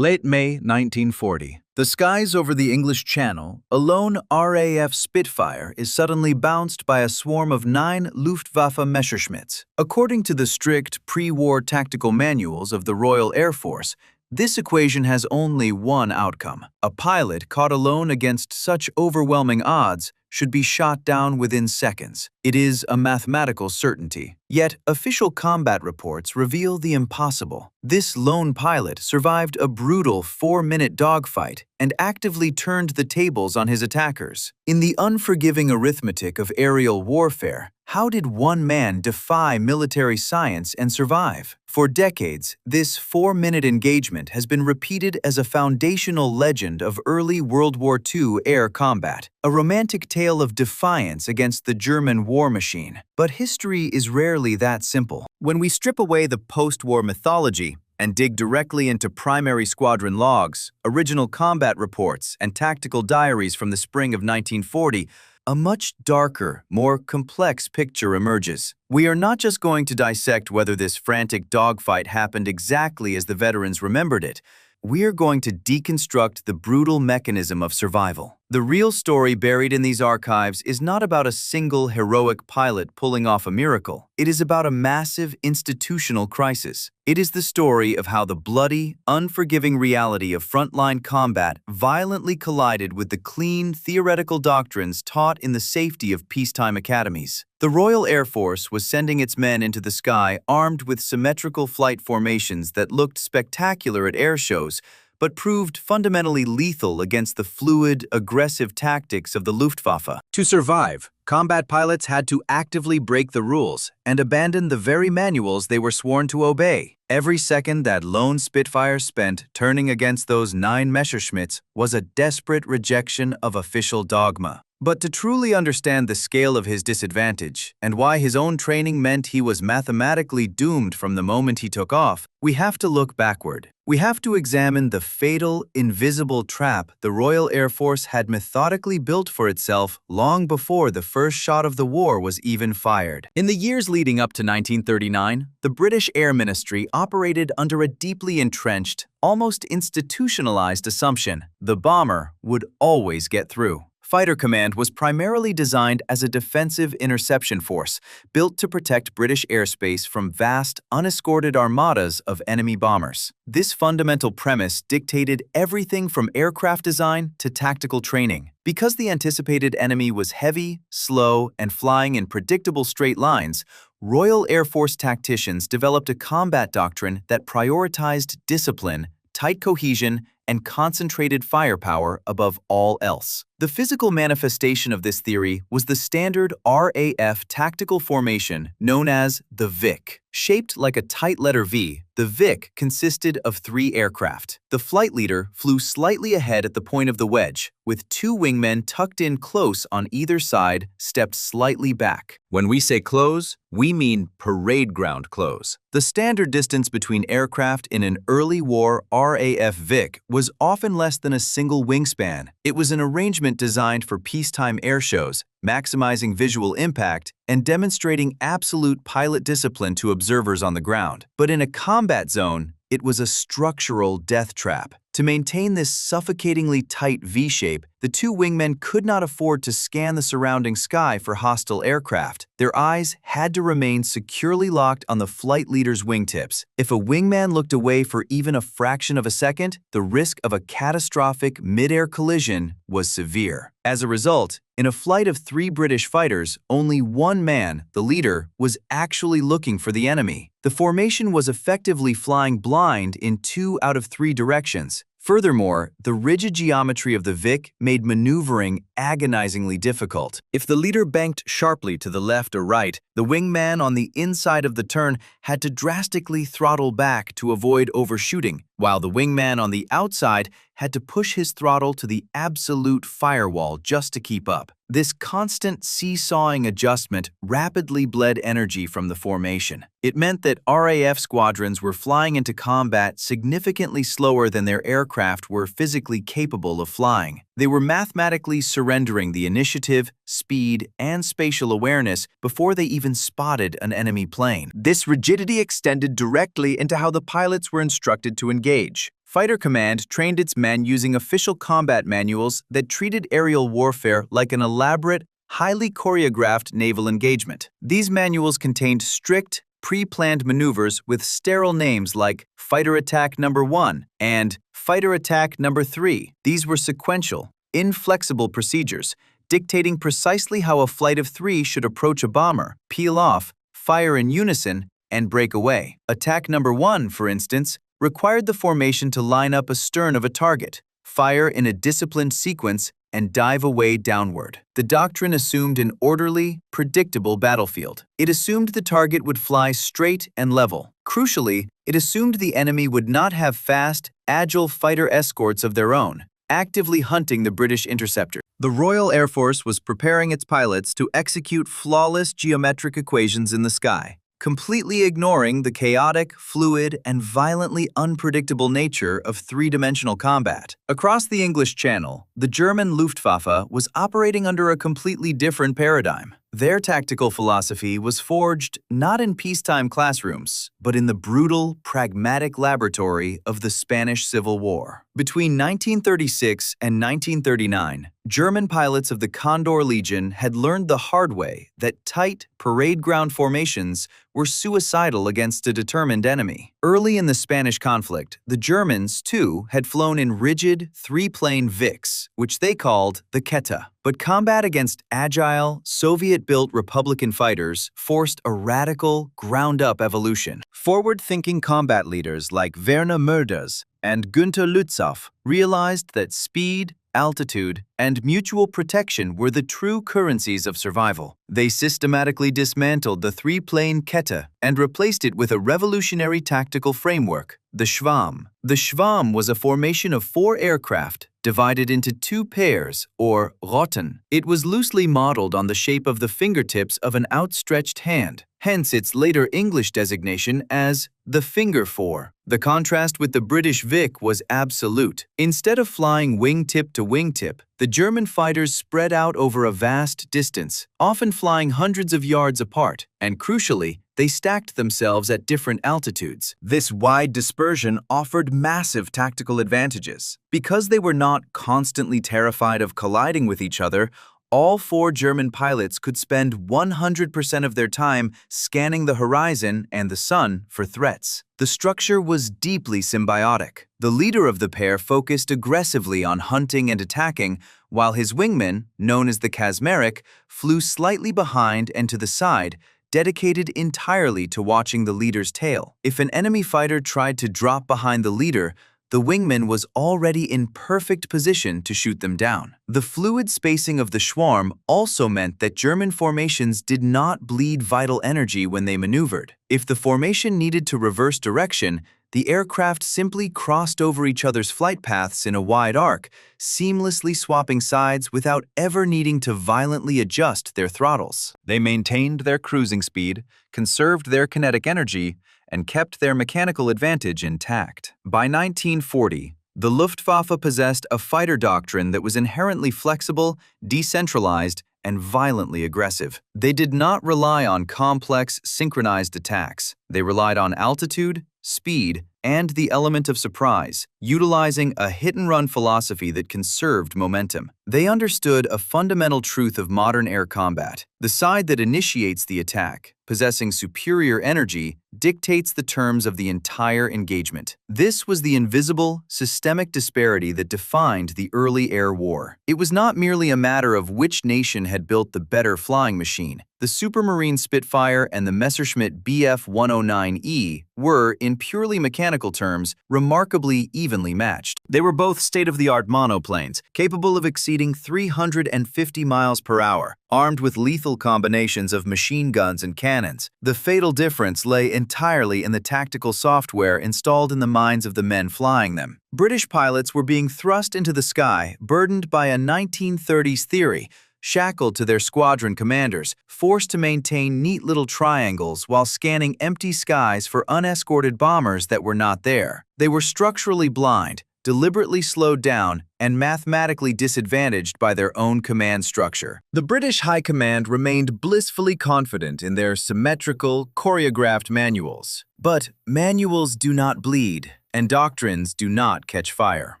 Late May 1940. The skies over the English Channel, a lone RAF Spitfire is suddenly bounced by a swarm of 9 Luftwaffe Messerschmitts. According to the strict pre-war tactical manuals of the Royal Air Force, this equation has only one outcome. A pilot caught alone against such overwhelming odds should be shot down within seconds. It is a mathematical certainty. Yet, official combat reports reveal the impossible. This lone pilot survived a brutal 4-minute dogfight and actively turned the tables on his attackers. In the unforgiving arithmetic of aerial warfare, how did one man defy military science and survive? For decades, this 4-minute engagement has been repeated as a foundational legend of early World War II air combat, a romantic tale of defiance against the German war machine. But history is rarely that simple. When we strip away the post-war mythology and dig directly into primary squadron logs, original combat reports, and tactical diaries from the spring of 1940, a much darker, more complex picture emerges. We are not just going to dissect whether this frantic dogfight happened exactly as the veterans remembered it. We are going to deconstruct the brutal mechanism of survival. The real story buried in these archives is not about a single heroic pilot pulling off a miracle. It is about a massive institutional crisis. It is the story of how the bloody, unforgiving reality of frontline combat violently collided with the clean, theoretical doctrines taught in the safety of peacetime academies. The Royal Air Force was sending its men into the sky armed with symmetrical flight formations that looked spectacular at air shows, but proved fundamentally lethal against the fluid, aggressive tactics of the Luftwaffe. To survive, combat pilots had to actively break the rules and abandon the very manuals they were sworn to obey. Every second that lone Spitfire spent turning against those 9 Messerschmitts was a desperate rejection of official dogma. But to truly understand the scale of his disadvantage and why his own training meant he was mathematically doomed from the moment he took off, we have to look backward. We have to examine the fatal, invisible trap the Royal Air Force had methodically built for itself long before the first shot of the war was even fired. In the years leading up to 1939, the British Air Ministry operated under a deeply entrenched, almost institutionalized assumption: the bomber would always get through. Fighter Command was primarily designed as a defensive interception force, built to protect British airspace from vast, unescorted armadas of enemy bombers. This fundamental premise dictated everything from aircraft design to tactical training. Because the anticipated enemy was heavy, slow, and flying in predictable straight lines, Royal Air Force tacticians developed a combat doctrine that prioritized discipline, tight cohesion, and concentrated firepower above all else. The physical manifestation of this theory was the standard RAF tactical formation known as the VIC. Shaped like a tight letter V, the VIC consisted of 3 aircraft. The flight leader flew slightly ahead at the point of the wedge, with 2 wingmen tucked in close on either side, stepped slightly back. When we say close, we mean parade ground close. The standard distance between aircraft in an early war RAF VIC was often less than a single wingspan. It was an arrangement designed for peacetime air shows, maximizing visual impact and demonstrating absolute pilot discipline to observers on the ground. But in a combat zone, it was a structural death trap. To maintain this suffocatingly tight V-shape, the 2 wingmen could not afford to scan the surrounding sky for hostile aircraft. Their eyes had to remain securely locked on the flight leader's wingtips. If a wingman looked away for even a fraction of a second, the risk of a catastrophic mid-air collision was severe. As a result, in a flight of 3 British fighters, only one man, the leader, was actually looking for the enemy. The formation was effectively flying blind in 2 out of 3 directions. Furthermore, the rigid geometry of the VIC made maneuvering agonizingly difficult. If the leader banked sharply to the left or right, the wingman on the inside of the turn had to drastically throttle back to avoid overshooting, while the wingman on the outside had to push his throttle to the absolute firewall just to keep up. This constant seesawing adjustment rapidly bled energy from the formation. It meant that RAF squadrons were flying into combat significantly slower than their aircraft were physically capable of flying. They were mathematically surrendering the initiative, speed, and spatial awareness before they even spotted an enemy plane. This rigidity extended directly into how the pilots were instructed to engage. Fighter Command trained its men using official combat manuals that treated aerial warfare like an elaborate, highly choreographed naval engagement. These manuals contained strict, pre-planned maneuvers with sterile names like Fighter Attack Number 1 and Fighter Attack Number 3. These were sequential, inflexible procedures, dictating precisely how a flight of 3 should approach a bomber, peel off, fire in unison, and break away. Attack Number 1, for instance, required the formation to line up astern of a target, fire in a disciplined sequence, and dive away downward. The doctrine assumed an orderly, predictable battlefield. It assumed the target would fly straight and level. Crucially, it assumed the enemy would not have fast, agile fighter escorts of their own, actively hunting the British interceptor. The Royal Air Force was preparing its pilots to execute flawless geometric equations in the sky, completely ignoring the chaotic, fluid, and violently unpredictable nature of three-dimensional combat. Across the English Channel, the German Luftwaffe was operating under a completely different paradigm. Their tactical philosophy was forged not in peacetime classrooms, but in the brutal, pragmatic laboratory of the Spanish Civil War. Between 1936 and 1939, German pilots of the Condor Legion had learned the hard way that tight, parade ground formations were suicidal against a determined enemy. Early in the Spanish conflict, the Germans, too, had flown in rigid, three-plane Vics, which they called the Ketta. But combat against agile, Soviet-built Republican fighters forced a radical, ground-up evolution. Forward-thinking combat leaders like Werner Mörders and Günter Lützow realized that speed, altitude, and mutual protection were the true currencies of survival. They systematically dismantled the three-plane Kette and replaced it with a revolutionary tactical framework, the Schwarm. The Schwarm was a formation of 4 aircraft divided into 2 pairs, or Rotten. It was loosely modeled on the shape of the fingertips of an outstretched hand, hence its later English designation as the Finger Four. The contrast with the British Vic was absolute. Instead of flying wingtip to wingtip, the German fighters spread out over a vast distance, often flying hundreds of yards apart, and crucially, they stacked themselves at different altitudes. This wide dispersion offered massive tactical advantages. Because they were not constantly terrified of colliding with each other, all 4 German pilots could spend 100% of their time scanning the horizon and the sun for threats. The structure was deeply symbiotic. The leader of the pair focused aggressively on hunting and attacking, while his wingman, known as the Kasmerek, flew slightly behind and to the side, dedicated entirely to watching the leader's tail. If an enemy fighter tried to drop behind the leader, the wingman was already in perfect position to shoot them down. The fluid spacing of the Schwarm also meant that German formations did not bleed vital energy when they maneuvered. If the formation needed to reverse direction, the aircraft simply crossed over each other's flight paths in a wide arc, seamlessly swapping sides without ever needing to violently adjust their throttles. They maintained their cruising speed, conserved their kinetic energy, and kept their mechanical advantage intact. By 1940, the Luftwaffe possessed a fighter doctrine that was inherently flexible, decentralized, and violently aggressive. They did not rely on complex, synchronized attacks. They relied on altitude, speed, and the element of surprise, utilizing a hit-and-run philosophy that conserved momentum. They understood a fundamental truth of modern air combat. The side that initiates the attack, possessing superior energy, dictates the terms of the entire engagement. This was the invisible, systemic disparity that defined the early air war. It was not merely a matter of which nation had built the better flying machine. The Supermarine Spitfire and the Messerschmitt Bf 109E were, in purely mechanical terms, remarkably evenly matched. They were both state-of-the-art monoplanes, capable of exceeding 350 miles per hour, armed with lethal combinations of machine guns and cannons. The fatal difference lay entirely in the tactical software installed in the minds of the men flying them. British pilots were being thrust into the sky, burdened by a 1930s theory, shackled to their squadron commanders, forced to maintain neat little triangles while scanning empty skies for unescorted bombers that were not there. They were structurally blind, deliberately slowed down, and mathematically disadvantaged by their own command structure. The British High Command remained blissfully confident in their symmetrical, choreographed manuals. But manuals do not bleed. and doctrines do not catch fire.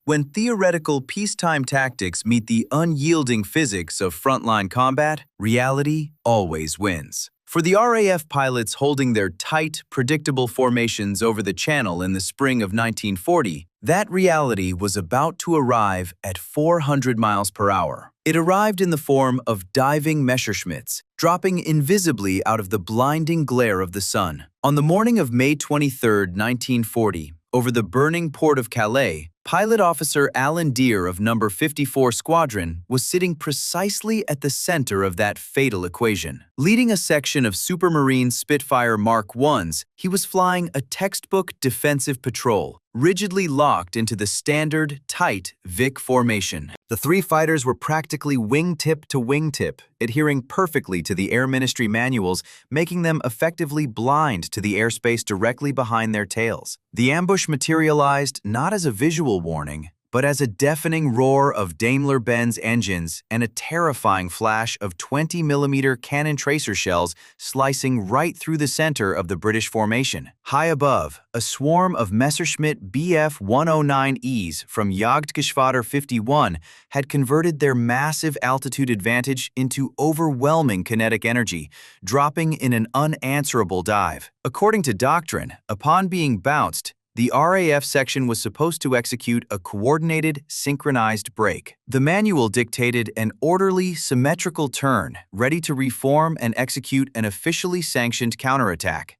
When theoretical peacetime tactics meet the unyielding physics of frontline combat, reality always wins. For the RAF pilots holding their tight, predictable formations over the Channel in the spring of 1940, that reality was about to arrive at 400 miles per hour. It arrived in the form of diving Messerschmitts, dropping invisibly out of the blinding glare of the sun. On the morning of May 23, 1940, over the burning port of Calais, Pilot Officer Alan Deere of No. 54 Squadron was sitting precisely at the center of that fatal equation. Leading a section of Supermarine Spitfire Mark I's, he was flying a textbook defensive patrol, rigidly locked into the standard, tight Vic formation. The three fighters were practically wingtip to wingtip, adhering perfectly to the Air Ministry manuals, making them effectively blind to the airspace directly behind their tails. The ambush materialized not as a visual warning, but as a deafening roar of Daimler-Benz engines and a terrifying flash of 20mm cannon tracer shells slicing right through the center of the British formation. High above, a swarm of Messerschmitt Bf 109Es from Jagdgeschwader 51 had converted their massive altitude advantage into overwhelming kinetic energy, dropping in an unanswerable dive. According to Doctrine, upon being bounced, the RAF section was supposed to execute a coordinated, synchronized break. The manual dictated an orderly, symmetrical turn, ready to reform and execute an officially sanctioned counterattack.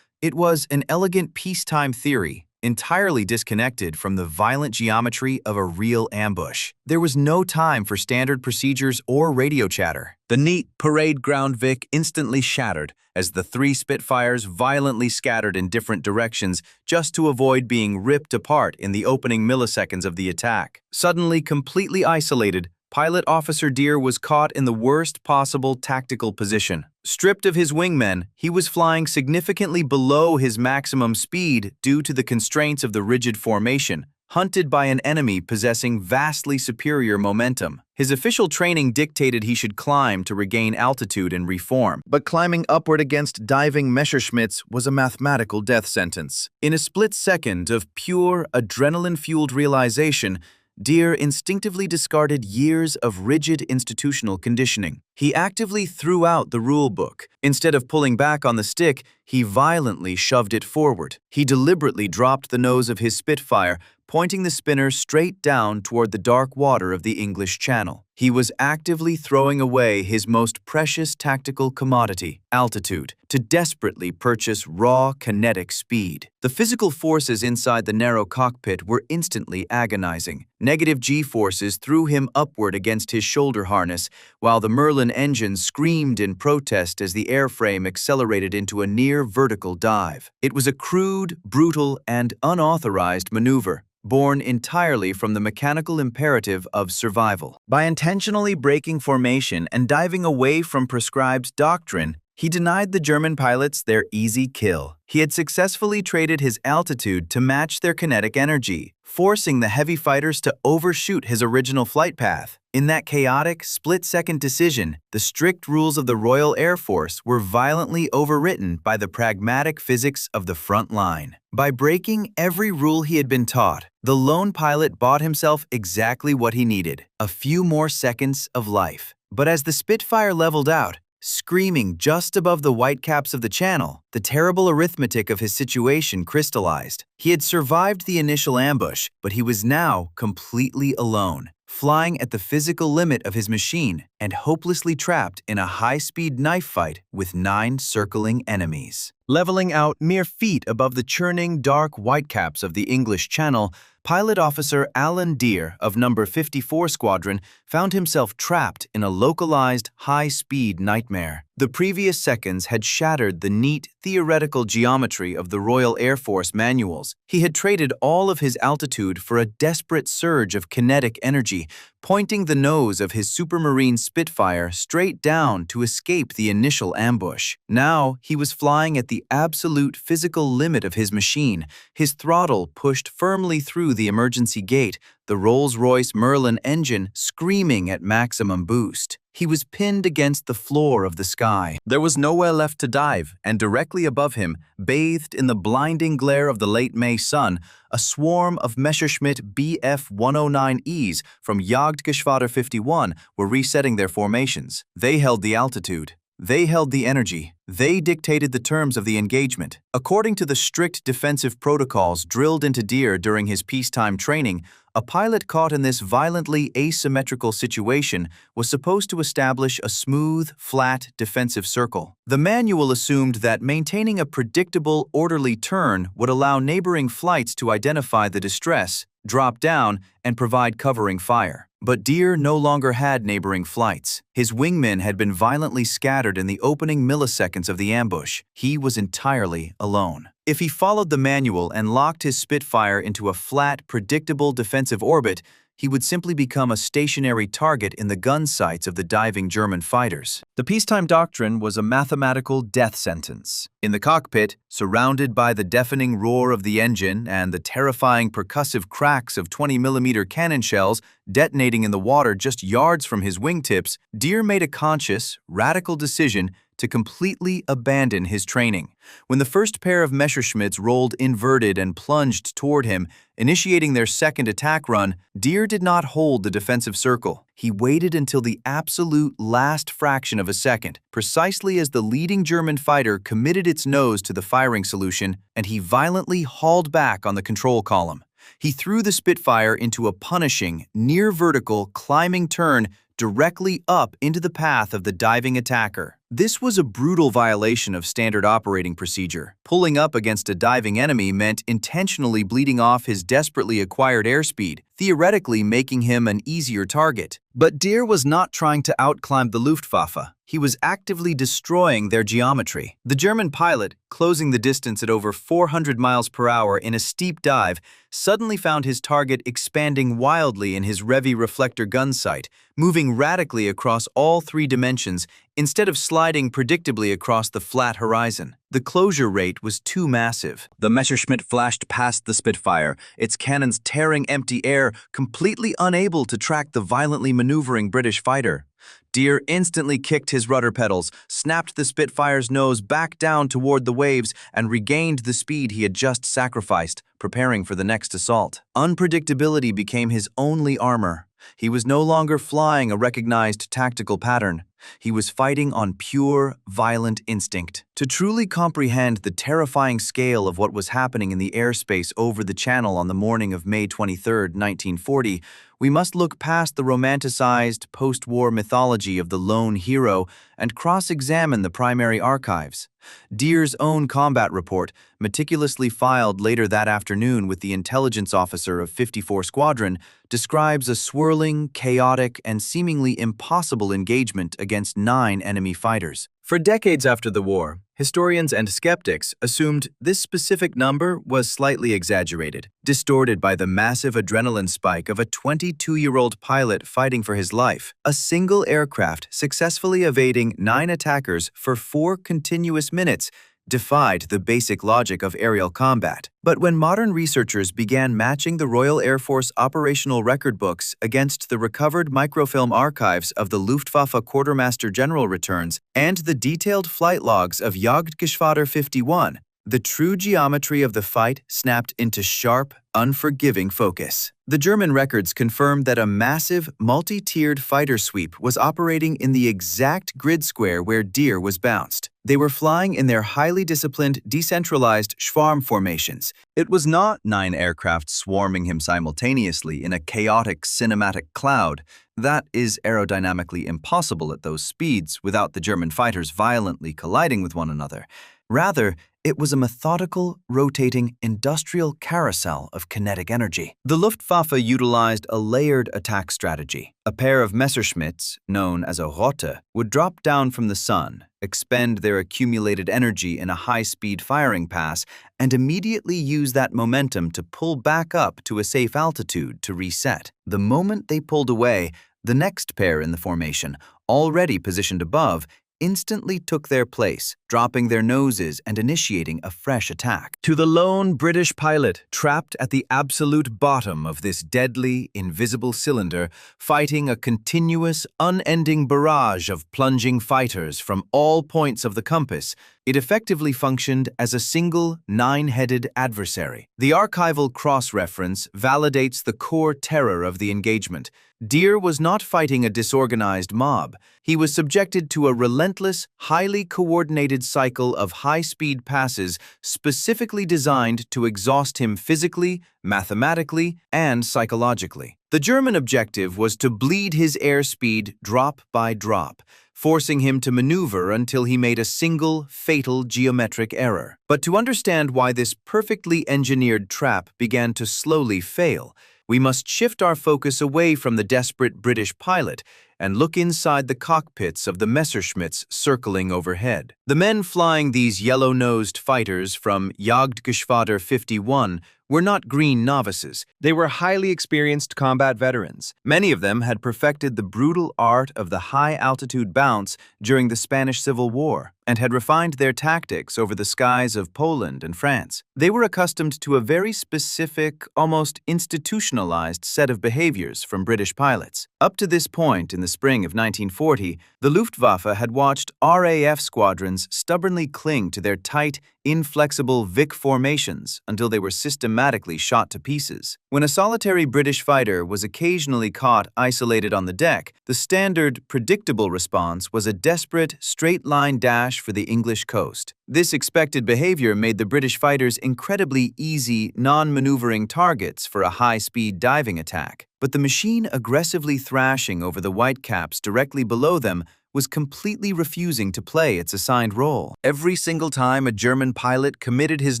It was an elegant peacetime theory, entirely disconnected from the violent geometry of a real ambush. There was no time for standard procedures or radio chatter. The neat parade ground Vic instantly shattered as the three Spitfires violently scattered in different directions just to avoid being ripped apart in the opening milliseconds of the attack. Suddenly completely isolated, Pilot Officer Deere was caught in the worst possible tactical position. Stripped of his wingmen, he was flying significantly below his maximum speed due to the constraints of the rigid formation, hunted by an enemy possessing vastly superior momentum. His official training dictated he should climb to regain altitude and reform, but climbing upward against diving Messerschmitts was a mathematical death sentence. In a split second of pure, adrenaline-fueled realization, Deere instinctively discarded years of rigid institutional conditioning. He actively threw out the rule book. Instead of pulling back on the stick, he violently shoved it forward. He deliberately dropped the nose of his Spitfire, pointing the spinner straight down toward the dark water of the English Channel. He was actively throwing away his most precious tactical commodity, altitude, to desperately purchase raw kinetic speed. The physical forces inside the narrow cockpit were instantly agonizing. Negative G-forces threw him upward against his shoulder harness, while the Merlin engine screamed in protest as the airframe accelerated into a near-vertical dive. It was a crude, brutal, and unauthorized maneuver, born entirely from the mechanical imperative of survival. By intentionally breaking formation and diving away from prescribed doctrine, he denied the German pilots their easy kill. He had successfully traded his altitude to match their kinetic energy, forcing the heavy fighters to overshoot his original flight path. In that chaotic, split-second decision, the strict rules of the Royal Air Force were violently overwritten by the pragmatic physics of the front line. By breaking every rule he had been taught, the lone pilot bought himself exactly what he needed: a few more seconds of life. But as the Spitfire leveled out, screaming just above the whitecaps of the Channel, the terrible arithmetic of his situation crystallized. He had survived the initial ambush, but he was now completely alone, flying at the physical limit of his machine and hopelessly trapped in a high-speed knife fight with 9 circling enemies. Leveling out mere feet above the churning, dark whitecaps of the English Channel, Pilot Officer Alan Deere of No. 54 Squadron found himself trapped in a localized, high-speed nightmare. The previous seconds had shattered the neat, theoretical geometry of the Royal Air Force manuals. He had traded all of his altitude for a desperate surge of kinetic energy, pointing the nose of his Supermarine Spitfire straight down to escape the initial ambush. Now he was flying at the absolute physical limit of his machine, his throttle pushed firmly through the emergency gate, the Rolls-Royce Merlin engine screaming at maximum boost. He was pinned against the floor of the sky. There was nowhere left to dive, and directly above him, bathed in the blinding glare of the late May sun, a swarm of Messerschmitt Bf 109Es from Jagdgeschwader 51 were resetting their formations. They held the altitude. They held the energy. They dictated the terms of the engagement. According to the strict defensive protocols drilled into Deere during his peacetime training, a pilot caught in this violently asymmetrical situation was supposed to establish a smooth, flat defensive circle. The manual assumed that maintaining a predictable, orderly turn would allow neighboring flights to identify the distress, drop down, and provide covering fire. But Deere no longer had neighboring flights. His wingmen had been violently scattered in the opening milliseconds of the ambush. He was entirely alone. If he followed the manual and locked his Spitfire into a flat, predictable defensive orbit, he would simply become a stationary target in the gun sights of the diving German fighters. The peacetime doctrine was a mathematical death sentence. In the cockpit, surrounded by the deafening roar of the engine and the terrifying percussive cracks of 20mm cannon shells detonating in the water just yards from his wingtips, Deere made a conscious, radical decision to completely abandon his training. When the first pair of Messerschmitts rolled inverted and plunged toward him, initiating their second attack run, Deere did not hold the defensive circle. He waited until the absolute last fraction of a second, precisely as the leading German fighter committed its nose to the firing solution, and he violently hauled back on the control column. He threw the Spitfire into a punishing, near-vertical, climbing turn directly up into the path of the diving attacker. This was a brutal violation of standard operating procedure. Pulling up against a diving enemy meant intentionally bleeding off his desperately acquired airspeed, theoretically making him an easier target. But Deere was not trying to outclimb the Luftwaffe. He was actively destroying their geometry. The German pilot, closing the distance at over 400 miles per hour in a steep dive, suddenly found his target expanding wildly in his Revi reflector gun sight, moving radically across all three dimensions instead of sliding predictably across the flat horizon. The closure rate was too massive. The Messerschmitt flashed past the Spitfire, its cannons tearing empty air, completely unable to track the violently maneuvering British fighter. Deere instantly kicked his rudder pedals, snapped the Spitfire's nose back down toward the waves, and regained the speed he had just sacrificed, preparing for the next assault. Unpredictability became his only armor. He was no longer flying a recognized tactical pattern. He was fighting on pure, violent instinct. To truly comprehend the terrifying scale of what was happening in the airspace over the Channel on the morning of May 23, 1940, we must look past the romanticized post-war mythology of the lone hero and cross-examine the primary archives. Deere's own combat report, meticulously filed later that afternoon with the intelligence officer of 54 Squadron, describes a swirling, chaotic, and seemingly impossible engagement against 9 enemy fighters. For decades after the war, historians and skeptics assumed this specific number was slightly exaggerated, distorted by the massive adrenaline spike of a 22-year-old pilot fighting for his life. A single aircraft successfully evading 9 attackers for 4 continuous minutes defied the basic logic of aerial combat. But when modern researchers began matching the Royal Air Force operational record books against the recovered microfilm archives of the Luftwaffe Quartermaster General returns and the detailed flight logs of Jagdgeschwader 51, the true geometry of the fight snapped into sharp, unforgiving focus. The German records confirmed that a massive, multi-tiered fighter sweep was operating in the exact grid square where Deere was bounced. They were flying in their highly disciplined, decentralized Schwarm formations. It was not 9 aircraft swarming him simultaneously in a chaotic cinematic cloud. That is aerodynamically impossible at those speeds without the German fighters violently colliding with one another. Rather, it was a methodical, rotating, industrial carousel of kinetic energy. The Luftwaffe utilized a layered attack strategy. A pair of Messerschmitts, known as a Rote, would drop down from the sun, expend their accumulated energy in a high-speed firing pass, and immediately use that momentum to pull back up to a safe altitude to reset. The moment they pulled away, the next pair in the formation, already positioned above, instantly took their place, dropping their noses and initiating a fresh attack. To the lone British pilot, trapped at the absolute bottom of this deadly, invisible cylinder, fighting a continuous, unending barrage of plunging fighters from all points of the compass, it effectively functioned as a single, nine-headed adversary. The archival cross-reference validates the core terror of the engagement. Deere was not fighting a disorganized mob. He was subjected to a relentless, highly coordinated cycle of high-speed passes specifically designed to exhaust him physically, mathematically, and psychologically. The German objective was to bleed his airspeed drop by drop, forcing him to maneuver until he made a single, fatal geometric error. But to understand why this perfectly engineered trap began to slowly fail, we must shift our focus away from the desperate British pilot and look inside the cockpits of the Messerschmitts circling overhead. The men flying these yellow-nosed fighters from Jagdgeschwader 51 were not green novices. They were highly experienced combat veterans. Many of them had perfected the brutal art of the high-altitude bounce during the Spanish Civil War and had refined their tactics over the skies of Poland and France. They were accustomed to a very specific, almost institutionalized set of behaviors from British pilots. Up to this point in the spring of 1940, the Luftwaffe had watched RAF squadrons stubbornly cling to their tight, inflexible Vic formations until they were systematically shot to pieces. When a solitary British fighter was occasionally caught isolated on the deck, the standard, predictable response was a desperate, straight-line dash for the English coast. This expected behavior made the British fighters incredibly easy, non-maneuvering targets for a high-speed diving attack. But the machine aggressively thrashing over the whitecaps directly below them was completely refusing to play its assigned role. Every single time a German pilot committed his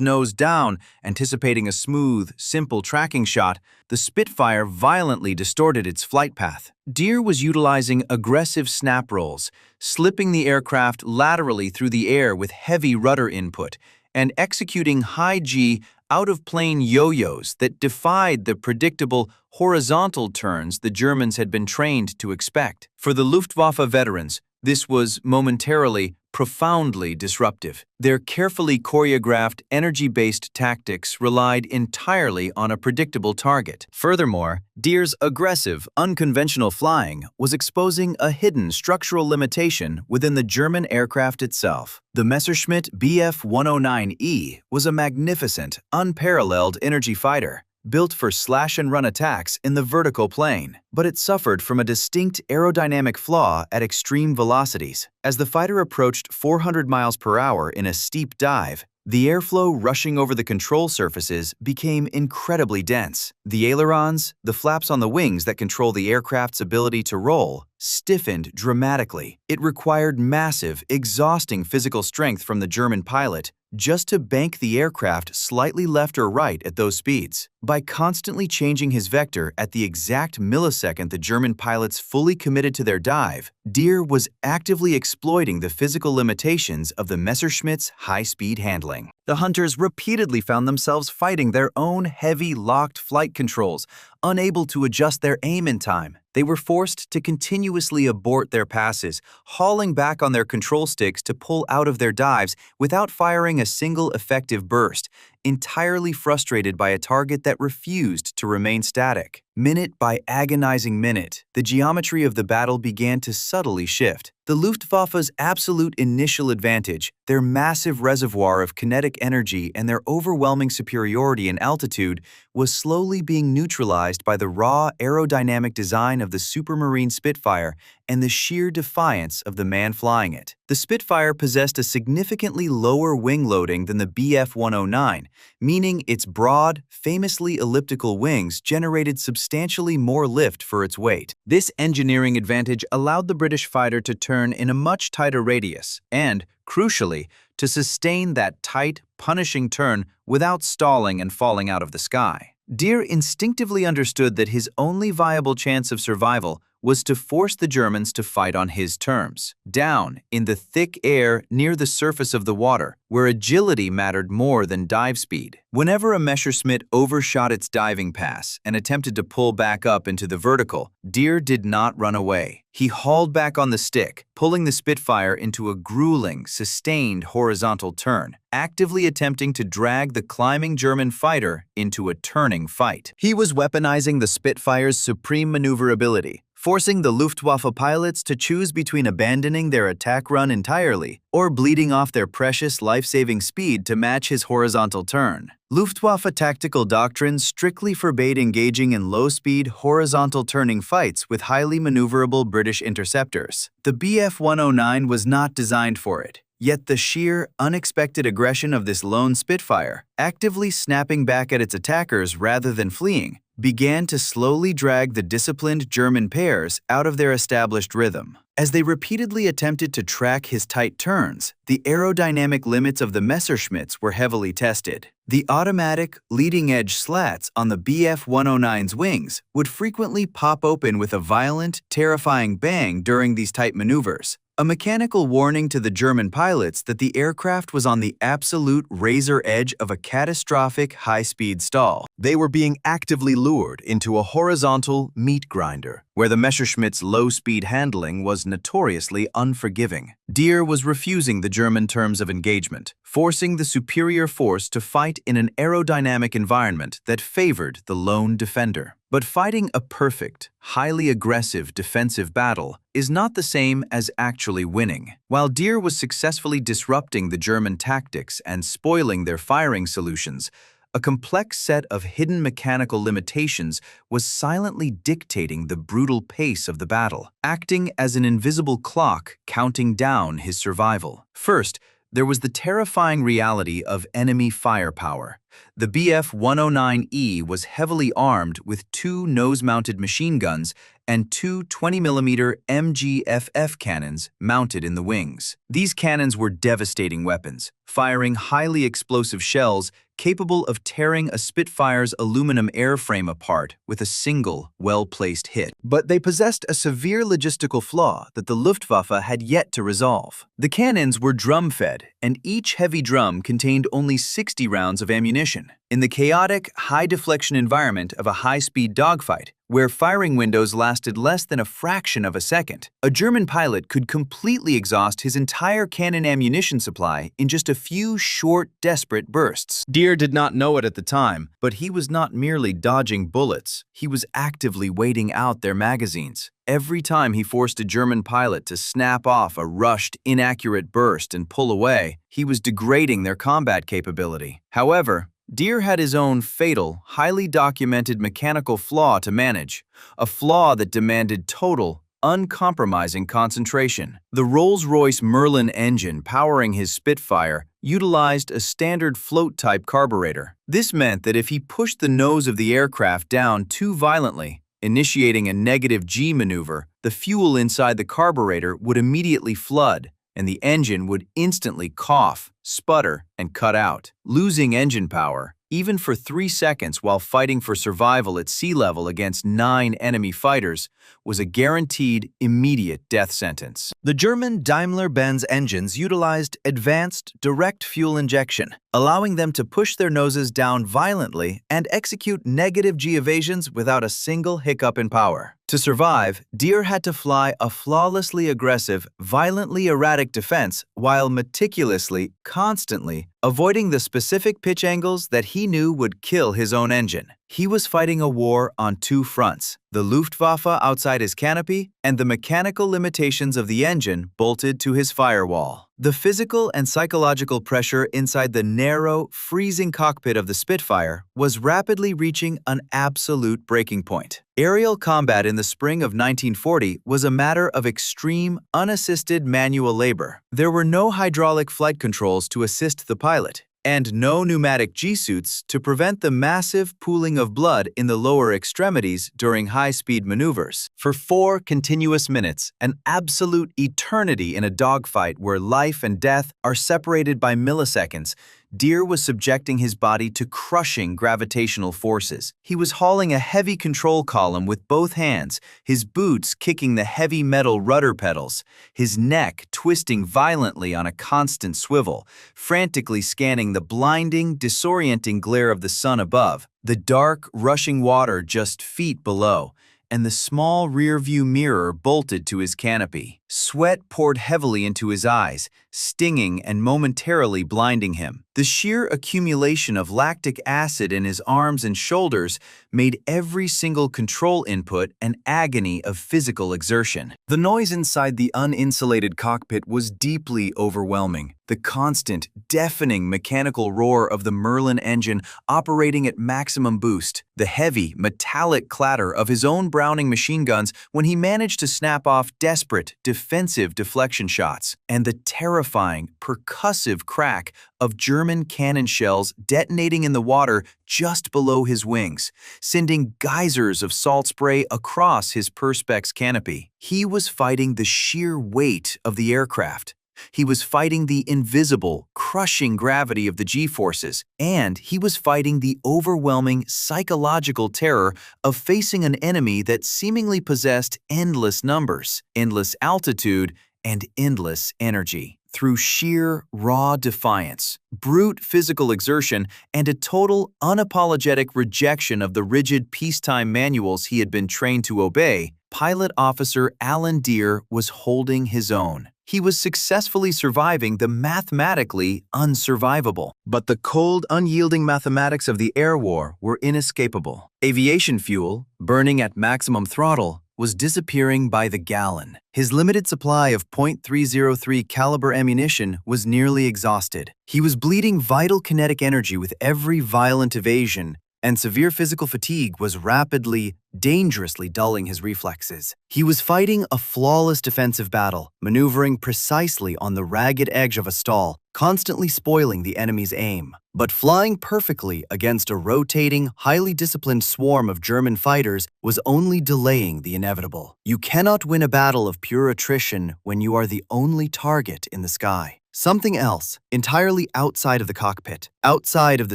nose down, anticipating a smooth, simple tracking shot, the Spitfire violently distorted its flight path. Deere was utilizing aggressive snap rolls, slipping the aircraft laterally through the air with heavy rudder input, and executing high-G, out-of-plane yo-yos that defied the predictable horizontal turns the Germans had been trained to expect. For the Luftwaffe veterans, this was momentarily, profoundly disruptive. Their carefully choreographed, energy-based tactics relied entirely on a predictable target. Furthermore, Deere's aggressive, unconventional flying was exposing a hidden structural limitation within the German aircraft itself. The Messerschmitt Bf 109E was a magnificent, unparalleled energy fighter, built for slash-and-run attacks in the vertical plane, but it suffered from a distinct aerodynamic flaw at extreme velocities. As the fighter approached 400 miles per hour in a steep dive, the airflow rushing over the control surfaces became incredibly dense. The ailerons, the flaps on the wings that control the aircraft's ability to roll, stiffened dramatically. It required massive, exhausting physical strength from the German pilot just to bank the aircraft slightly left or right at those speeds. By constantly changing his vector at the exact millisecond the German pilots fully committed to their dive, Deere was actively exploiting the physical limitations of the Messerschmitt's high-speed handling. The hunters repeatedly found themselves fighting their own heavy, locked flight controls, unable to adjust their aim in time. They were forced to continuously abort their passes, hauling back on their control sticks to pull out of their dives without firing a single effective burst, entirely frustrated by a target that refused to remain static. Minute by agonizing minute, the geometry of the battle began to subtly shift. The Luftwaffe's absolute initial advantage, their massive reservoir of kinetic energy and their overwhelming superiority in altitude, was slowly being neutralized by the raw aerodynamic design of the Supermarine Spitfire and the sheer defiance of the man flying it. The Spitfire possessed a significantly lower wing loading than the Bf 109, meaning its broad, famously elliptical wings generated substantially more lift for its weight. This engineering advantage allowed the British fighter to turn in a much tighter radius and, crucially, to sustain that tight, punishing turn without stalling and falling out of the sky. Deere instinctively understood that his only viable chance of survival was to force the Germans to fight on his terms, down in the thick air near the surface of the water, where agility mattered more than dive speed. Whenever a Messerschmitt overshot its diving pass and attempted to pull back up into the vertical, Deere did not run away. He hauled back on the stick, pulling the Spitfire into a grueling, sustained horizontal turn, actively attempting to drag the climbing German fighter into a turning fight. He was weaponizing the Spitfire's supreme maneuverability, forcing the Luftwaffe pilots to choose between abandoning their attack run entirely or bleeding off their precious life-saving speed to match his horizontal turn. Luftwaffe tactical doctrine strictly forbade engaging in low-speed, horizontal turning fights with highly maneuverable British interceptors. The Bf 109 was not designed for it. Yet the sheer, unexpected aggression of this lone Spitfire, actively snapping back at its attackers rather than fleeing, began to slowly drag the disciplined German pairs out of their established rhythm. As they repeatedly attempted to track his tight turns, the aerodynamic limits of the Messerschmitts were heavily tested. The automatic, leading-edge slats on the Bf 109's wings would frequently pop open with a violent, terrifying bang during these tight maneuvers, a mechanical warning to the German pilots that the aircraft was on the absolute razor edge of a catastrophic high-speed stall. They were being actively lured into a horizontal meat grinder, where the Messerschmitt's low-speed handling was notoriously unforgiving. Deere was refusing the German terms of engagement, forcing the superior force to fight in an aerodynamic environment that favored the lone defender. But fighting a perfect, highly aggressive defensive battle is not the same as actually winning. While Deere was successfully disrupting the German tactics and spoiling their firing solutions, a complex set of hidden mechanical limitations was silently dictating the brutal pace of the battle, acting as an invisible clock counting down his survival. First, there was the terrifying reality of enemy firepower. The Bf 109E was heavily armed with 2 nose-mounted machine guns and 2 20mm MGFF cannons mounted in the wings. These cannons were devastating weapons, firing highly explosive shells capable of tearing a Spitfire's aluminum airframe apart with a single, well-placed hit. But they possessed a severe logistical flaw that the Luftwaffe had yet to resolve. The cannons were drum-fed, and each heavy drum contained only 60 rounds of ammunition. In the chaotic, high-deflection environment of a high-speed dogfight, where firing windows lasted less than a fraction of a second, a German pilot could completely exhaust his entire cannon ammunition supply in just a few short, desperate bursts. Deere did not know it at the time, but he was not merely dodging bullets. He was actively waiting out their magazines. Every time he forced a German pilot to snap off a rushed, inaccurate burst and pull away, he was degrading their combat capability. However, Deere had his own fatal, highly documented mechanical flaw to manage, a flaw that demanded total, uncompromising concentration. The Rolls-Royce Merlin engine powering his Spitfire utilized a standard float-type carburetor. This meant that if he pushed the nose of the aircraft down too violently, initiating a negative G maneuver, the fuel inside the carburetor would immediately flood, and the engine would instantly cough, sputter, and cut out. Losing engine power, even for 3 seconds while fighting for survival at sea level against 9 enemy fighters, was a guaranteed, immediate death sentence. The German Daimler-Benz engines utilized advanced direct fuel injection, allowing them to push their noses down violently and execute negative G evasions without a single hiccup in power. To survive, Deere had to fly a flawlessly aggressive, violently erratic defense while meticulously, constantly avoiding the specific pitch angles that he knew would kill his own engine. He was fighting a war on 2 fronts, the Luftwaffe outside his canopy and the mechanical limitations of the engine bolted to his firewall. The physical and psychological pressure inside the narrow, freezing cockpit of the Spitfire was rapidly reaching an absolute breaking point. Aerial combat in the spring of 1940 was a matter of extreme, unassisted manual labor. There were no hydraulic flight controls to assist the pilot, and no pneumatic G-suits to prevent the massive pooling of blood in the lower extremities during high-speed maneuvers. For 4 continuous minutes, an absolute eternity in a dogfight where life and death are separated by milliseconds, Deere was subjecting his body to crushing gravitational forces. He was hauling a heavy control column with both hands, his boots kicking the heavy metal rudder pedals, his neck twisting violently on a constant swivel, frantically scanning the blinding, disorienting glare of the sun above, the dark, rushing water just feet below, and the small rear-view mirror bolted to his canopy. Sweat poured heavily into his eyes, stinging and momentarily blinding him. The sheer accumulation of lactic acid in his arms and shoulders made every single control input an agony of physical exertion. The noise inside the uninsulated cockpit was deeply overwhelming. The constant, deafening mechanical roar of the Merlin engine operating at maximum boost, the heavy, metallic clatter of his own Browning machine guns when he managed to snap off desperate, defensive deflection shots, and the terrifying, percussive crack of German cannon shells detonating in the water just below his wings, sending geysers of salt spray across his perspex canopy. He was fighting the sheer weight of the aircraft. He was fighting the invisible, crushing gravity of the G-forces, and he was fighting the overwhelming psychological terror of facing an enemy that seemingly possessed endless numbers, endless altitude, and endless energy. Through sheer, raw defiance, brute physical exertion, and a total, unapologetic rejection of the rigid peacetime manuals he had been trained to obey, Pilot Officer Alan Deere was holding his own. He was successfully surviving the mathematically unsurvivable. But the cold, unyielding mathematics of the air war were inescapable. Aviation fuel, burning at maximum throttle, was disappearing by the gallon. His limited supply of .303 caliber ammunition was nearly exhausted. He was bleeding vital kinetic energy with every violent evasion, and severe physical fatigue was rapidly, dangerously dulling his reflexes. He was fighting a flawless defensive battle, maneuvering precisely on the ragged edge of a stall, constantly spoiling the enemy's aim, but flying perfectly against a rotating, highly disciplined swarm of German fighters was only delaying the inevitable. You cannot win a battle of pure attrition when you are the only target in the sky. Something else, entirely outside of the cockpit, outside of the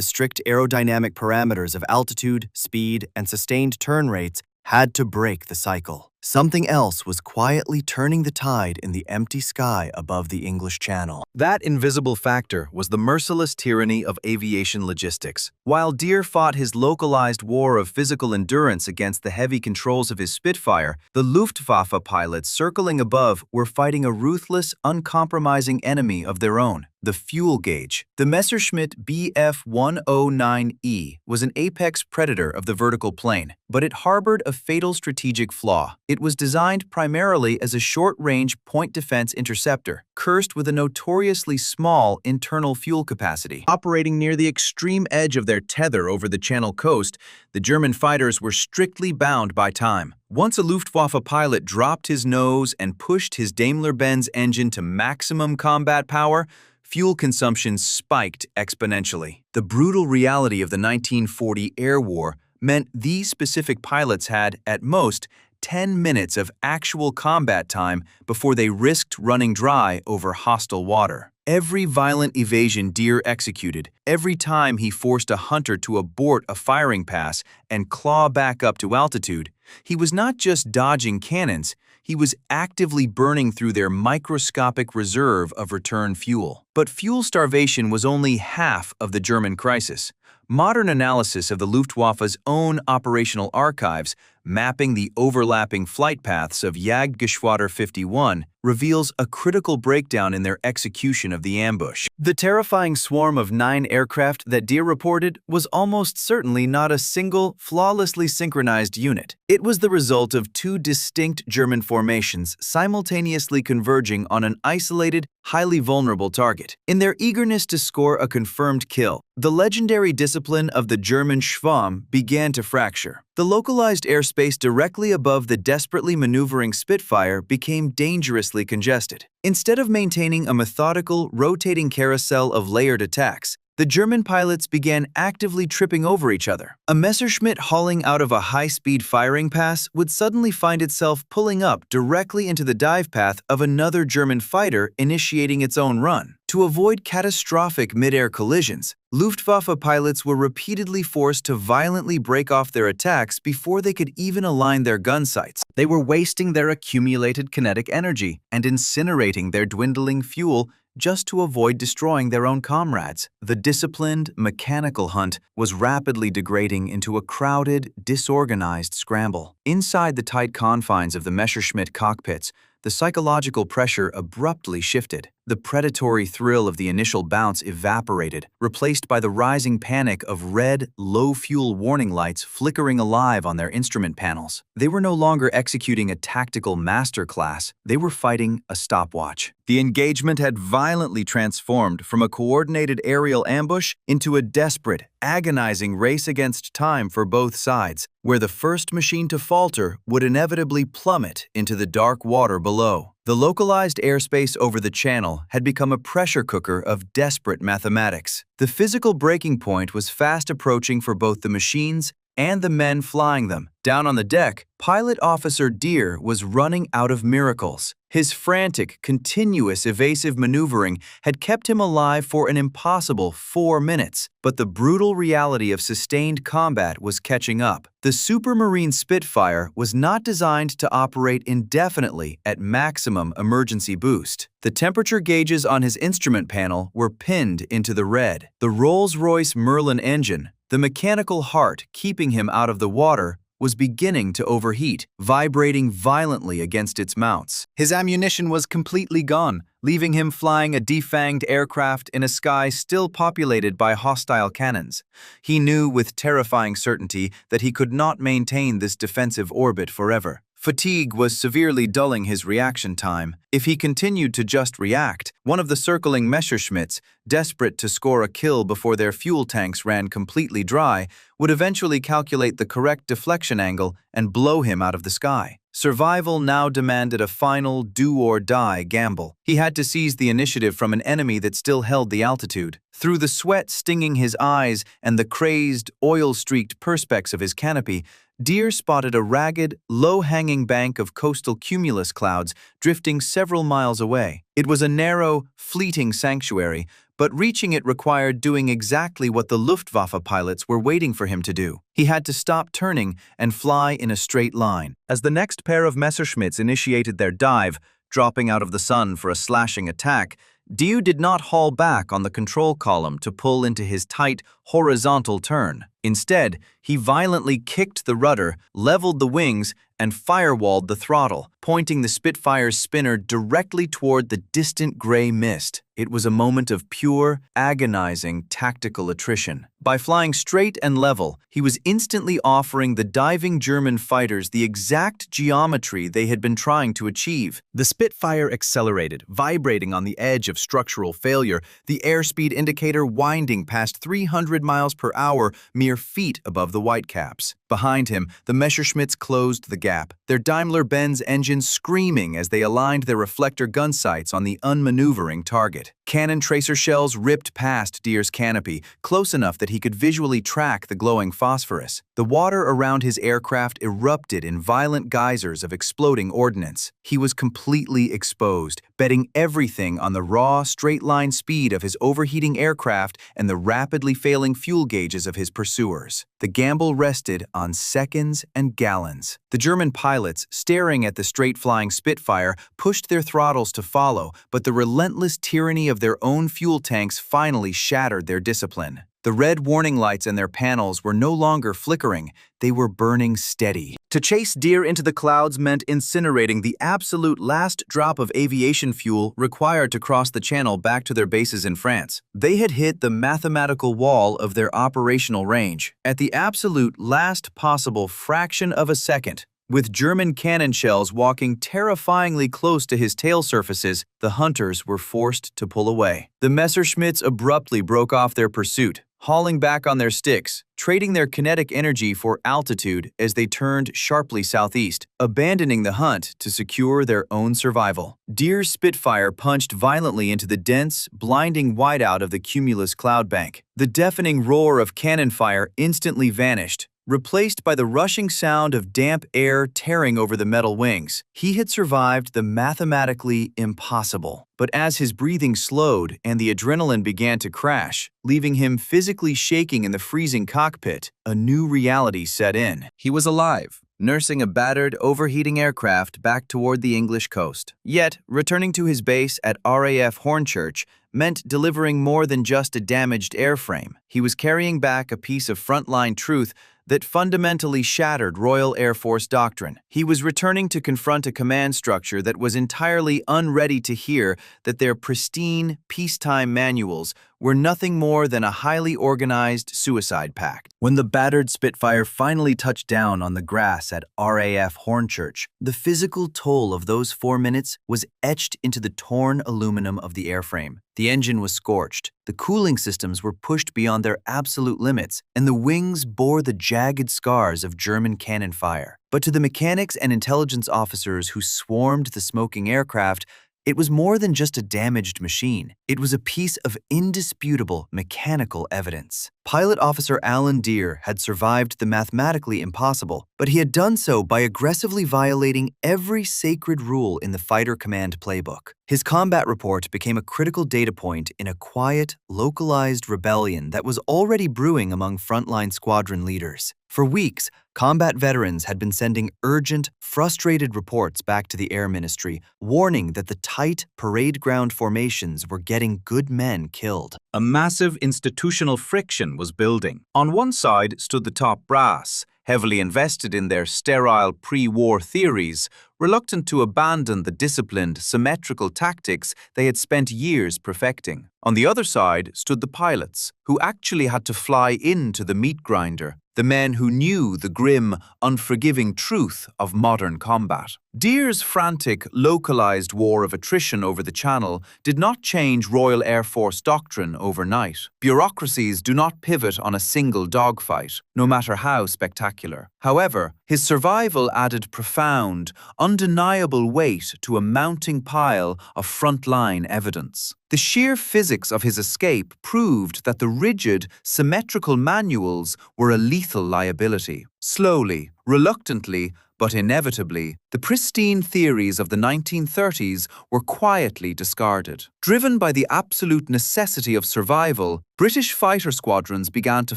strict aerodynamic parameters of altitude, speed, and sustained turn rates, had to break the cycle. Something else was quietly turning the tide in the empty sky above the English Channel. That invisible factor was the merciless tyranny of aviation logistics. While Deere fought his localized war of physical endurance against the heavy controls of his Spitfire, the Luftwaffe pilots circling above were fighting a ruthless, uncompromising enemy of their own, the fuel gauge. The Messerschmitt Bf 109E was an apex predator of the vertical plane, but it harbored a fatal strategic flaw. It was designed primarily as a short-range point defense interceptor, cursed with a notoriously small internal fuel capacity. Operating near the extreme edge of their tether over the Channel coast, the German fighters were strictly bound by time. Once a Luftwaffe pilot dropped his nose and pushed his Daimler-Benz engine to maximum combat power, fuel consumption spiked exponentially. The brutal reality of the 1940 air war meant these specific pilots had, at most, 10 minutes of actual combat time before they risked running dry over hostile water. Every violent evasion Deere executed, every time he forced a hunter to abort a firing pass and claw back up to altitude, he was not just dodging cannons, he was actively burning through their microscopic reserve of return fuel. But fuel starvation was only half of the German crisis. Modern analysis of the Luftwaffe's own operational archives, mapping the overlapping flight paths of Jagdgeschwader 51, reveals a critical breakdown in their execution of the ambush. The terrifying swarm of 9 aircraft that Deere reported was almost certainly not a single, flawlessly synchronized unit. It was the result of 2 distinct German formations simultaneously converging on an isolated, highly vulnerable target. In their eagerness to score a confirmed kill, the legendary discipline of the German Schwarm began to fracture. The localized airspace directly above the desperately maneuvering Spitfire became dangerously congested. Instead of maintaining a methodical, rotating carousel of layered attacks, the German pilots began actively tripping over each other. A Messerschmitt hauling out of a high-speed firing pass would suddenly find itself pulling up directly into the dive path of another German fighter initiating its own run. To avoid catastrophic mid-air collisions, Luftwaffe pilots were repeatedly forced to violently break off their attacks before they could even align their gun sights. They were wasting their accumulated kinetic energy and incinerating their dwindling fuel just to avoid destroying their own comrades. The disciplined, mechanical hunt was rapidly degrading into a crowded, disorganized scramble. Inside the tight confines of the Messerschmitt cockpits, the psychological pressure abruptly shifted. The predatory thrill of the initial bounce evaporated, replaced by the rising panic of red, low-fuel warning lights flickering alive on their instrument panels. They were no longer executing a tactical masterclass, they were fighting a stopwatch. The engagement had violently transformed from a coordinated aerial ambush into a desperate, agonizing race against time for both sides, where the first machine to falter would inevitably plummet into the dark water below. The localized airspace over the channel had become a pressure cooker of desperate mathematics. The physical breaking point was fast approaching for both the machines and the men flying them. Down on the deck, Pilot Officer Deere was running out of miracles. His frantic, continuous evasive maneuvering had kept him alive for an impossible 4 minutes, but the brutal reality of sustained combat was catching up. The Supermarine Spitfire was not designed to operate indefinitely at maximum emergency boost. The temperature gauges on his instrument panel were pinned into the red. The Rolls-Royce Merlin engine, the mechanical heart keeping him out of the water, was beginning to overheat, vibrating violently against its mounts. His ammunition was completely gone, leaving him flying a defanged aircraft in a sky still populated by hostile cannons. He knew with terrifying certainty that he could not maintain this defensive orbit forever. Fatigue was severely dulling his reaction time. If he continued to just react, one of the circling Messerschmitts, desperate to score a kill before their fuel tanks ran completely dry, would eventually calculate the correct deflection angle and blow him out of the sky. Survival now demanded a final do-or-die gamble. He had to seize the initiative from an enemy that still held the altitude. Through the sweat stinging his eyes and the crazed, oil-streaked perspex of his canopy, Deere spotted a ragged, low-hanging bank of coastal cumulus clouds drifting several miles away. It was a narrow, fleeting sanctuary, but reaching it required doing exactly what the Luftwaffe pilots were waiting for him to do. He had to stop turning and fly in a straight line. As the next pair of Messerschmitts initiated their dive, dropping out of the sun for a slashing attack, Deere did not haul back on the control column to pull into his tight, horizontal turn. Instead, he violently kicked the rudder, leveled the wings, and firewalled the throttle, pointing the Spitfire's spinner directly toward the distant gray mist. It was a moment of pure, agonizing tactical attrition. By flying straight and level, he was instantly offering the diving German fighters the exact geometry they had been trying to achieve. The Spitfire accelerated, vibrating on the edge of structural failure, the airspeed indicator winding past 300 miles per hour, mere feet above the Whitecaps. Behind him, the Messerschmitts closed the gap, their Daimler-Benz engines screaming as they aligned their reflector gun sights on the unmaneuvering target. Cannon tracer shells ripped past Deere's canopy, close enough that he could visually track the glowing phosphorus. The water around his aircraft erupted in violent geysers of exploding ordnance. He was completely exposed, betting everything on the raw, straight-line speed of his overheating aircraft and the rapidly failing fuel gauges of his pursuers. The gamble rested on seconds and gallons. The German pilots, staring at the straight-flying Spitfire, pushed their throttles to follow, but the relentless tyranny of their own fuel tanks finally shattered their discipline. The red warning lights in their panels were no longer flickering, they were burning steady. To chase Deere into the clouds meant incinerating the absolute last drop of aviation fuel required to cross the channel back to their bases in France. They had hit the mathematical wall of their operational range, at the absolute last possible fraction of a second. With German cannon shells walking terrifyingly close to his tail surfaces, the hunters were forced to pull away. The Messerschmitts abruptly broke off their pursuit, hauling back on their sticks, trading their kinetic energy for altitude as they turned sharply southeast, abandoning the hunt to secure their own survival. Deere's Spitfire punched violently into the dense, blinding whiteout of the cumulus cloud bank. The deafening roar of cannon fire instantly vanished, replaced by the rushing sound of damp air tearing over the metal wings. He had survived the mathematically impossible. But as his breathing slowed and the adrenaline began to crash, leaving him physically shaking in the freezing cockpit, a new reality set in. He was alive, nursing a battered, overheating aircraft back toward the English coast. Yet, returning to his base at RAF Hornchurch meant delivering more than just a damaged airframe. He was carrying back a piece of frontline truth that fundamentally shattered Royal Air Force doctrine. He was returning to confront a command structure that was entirely unready to hear that their pristine, peacetime manuals were nothing more than a highly organized suicide pact. When the battered Spitfire finally touched down on the grass at RAF Hornchurch, the physical toll of those 4 minutes was etched into the torn aluminum of the airframe. The engine was scorched, the cooling systems were pushed beyond their absolute limits, and the wings bore the jagged scars of German cannon fire. But to the mechanics and intelligence officers who swarmed the smoking aircraft, it was more than just a damaged machine. It was a piece of indisputable mechanical evidence. Pilot Officer Alan Deere had survived the mathematically impossible, but he had done so by aggressively violating every sacred rule in the fighter command playbook. His combat report became a critical data point in a quiet, localized rebellion that was already brewing among frontline squadron leaders. For weeks, combat veterans had been sending urgent, frustrated reports back to the Air Ministry, warning that the tight parade ground formations were getting good men killed. A massive institutional friction was building. On one side stood the top brass, heavily invested in their sterile pre-war theories, reluctant to abandon the disciplined, symmetrical tactics they had spent years perfecting. On the other side stood the pilots, who actually had to fly into the meat grinder, the men who knew the grim, unforgiving truth of modern combat. Deere's frantic, localized war of attrition over the Channel did not change Royal Air Force doctrine overnight. Bureaucracies do not pivot on a single dogfight, no matter how spectacular. However, his survival added profound, undeniable weight to a mounting pile of frontline evidence. The sheer physics of his escape proved that the rigid, symmetrical manuals were a lethal liability. Slowly, reluctantly, but inevitably, the pristine theories of the 1930s were quietly discarded. Driven by the absolute necessity of survival, British fighter squadrons began to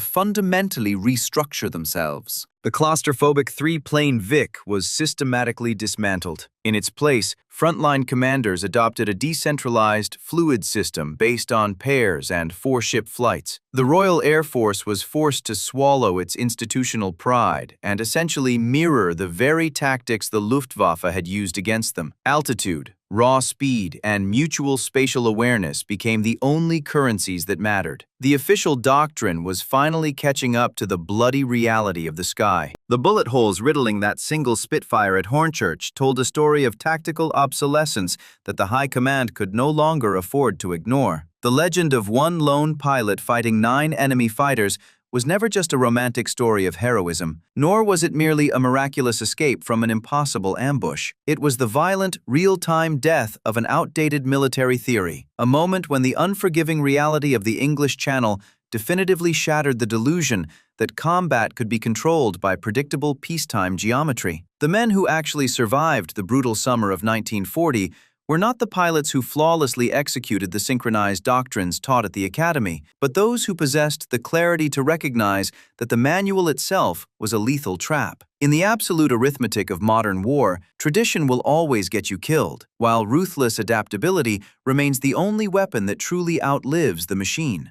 fundamentally restructure themselves. The claustrophobic three-plane Vic was systematically dismantled. In its place, frontline commanders adopted a decentralized, fluid system based on pairs and 4-ship flights. The Royal Air Force was forced to swallow its institutional pride and essentially mirror the very tactics the Luftwaffe had used against them. Altitude, raw speed, and mutual spatial awareness became the only currencies that mattered. The official doctrine was finally catching up to the bloody reality of the sky. The bullet holes riddling that single Spitfire at Hornchurch told a story of tactical obsolescence that the High Command could no longer afford to ignore. The legend of one lone pilot fighting 9 enemy fighters was never just a romantic story of heroism, nor was it merely a miraculous escape from an impossible ambush. It was the violent, real-time death of an outdated military theory, a moment when the unforgiving reality of the English Channel definitively shattered the delusion that combat could be controlled by predictable peacetime geometry. The men who actually survived the brutal summer of 1940 were not the pilots who flawlessly executed the synchronized doctrines taught at the academy, but those who possessed the clarity to recognize that the manual itself was a lethal trap. In the absolute arithmetic of modern war, tradition will always get you killed, while ruthless adaptability remains the only weapon that truly outlives the machine.